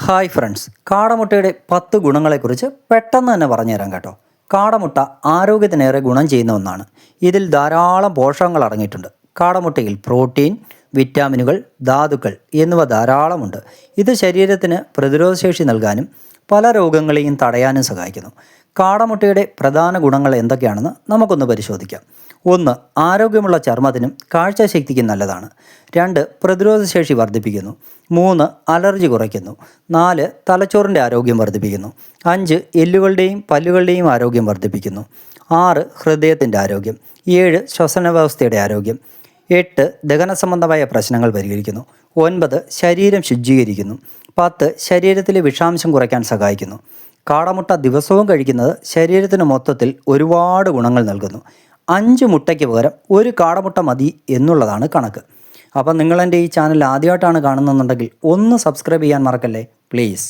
Hi friends, കാടമുട്ടയുടെ 10 ഗുണങ്ങളെക്കുറിച്ച് പെട്ടെന്ന് തന്നെ പറഞ്ഞുതരാം കേട്ടോ. കാടമുട്ട ആരോഗ്യത്തിനേറെ ഗുണം ചെയ്യുന്ന ഒന്നാണ്. ഇതിൽ ധാരാളം പോഷകങ്ങൾ അടങ്ങിയിട്ടുണ്ട്. കാടമുട്ടയിൽ പ്രോട്ടീൻ, വിറ്റാമിനുകൾ, ധാതുക്കൾ എന്നിവ ധാരാളമുണ്ട്. ഇത് ശരീരത്തിന് പ്രതിരോധശേഷി നൽകാനും പല രോഗങ്ങളെയും തടയാനും സഹായിക്കുന്നു. കാടമുട്ടയുടെ പ്രധാന ഗുണങ്ങൾ എന്തൊക്കെയാണെന്ന് നമുക്കൊന്ന് പരിശോധിക്കാം. 1. ആരോഗ്യമുള്ള ചർമ്മത്തിനും കാഴ്ചശക്തിക്കും നല്ലതാണ്. 2. പ്രതിരോധശേഷി വർദ്ധിപ്പിക്കുന്നു. 3. അലർജി കുറയ്ക്കുന്നു. 4. തലച്ചോറിൻ്റെ ആരോഗ്യം വർദ്ധിപ്പിക്കുന്നു. 5. എല്ലുകളുടെയും പല്ലുകളുടെയും ആരോഗ്യം വർദ്ധിപ്പിക്കുന്നു. 6. ഹൃദയത്തിൻ്റെ ആരോഗ്യം. 7. ശ്വസന വ്യവസ്ഥയുടെ ആരോഗ്യം. 8. ദഹന സംബന്ധമായ പ്രശ്നങ്ങൾ പരിഹരിക്കുന്നു. 9. ശരീരം ശുചീകരിക്കുന്നു. 10. ശരീരത്തിലെ വിഷാംശം കുറയ്ക്കാൻ സഹായിക്കുന്നു. കാടമുട്ട ദിവസവും കഴിക്കുന്നത് ശരീരത്തിന് മൊത്തത്തിൽ ഒരുപാട് ഗുണങ്ങൾ നൽകുന്നു. 5 മുട്ടയ്ക്ക് പകരം 1 കാടമുട്ട മതി എന്നുള്ളതാണ് കണക്ക്. അപ്പം നിങ്ങൾ എൻ്റെ ഈ ചാനൽ ആദ്യമായിട്ടാണ് കാണുന്നതെന്നുണ്ടെങ്കിൽ ഒന്ന് സബ്സ്ക്രൈബ് ചെയ്യാൻ മറക്കല്ലേ പ്ലീസ്.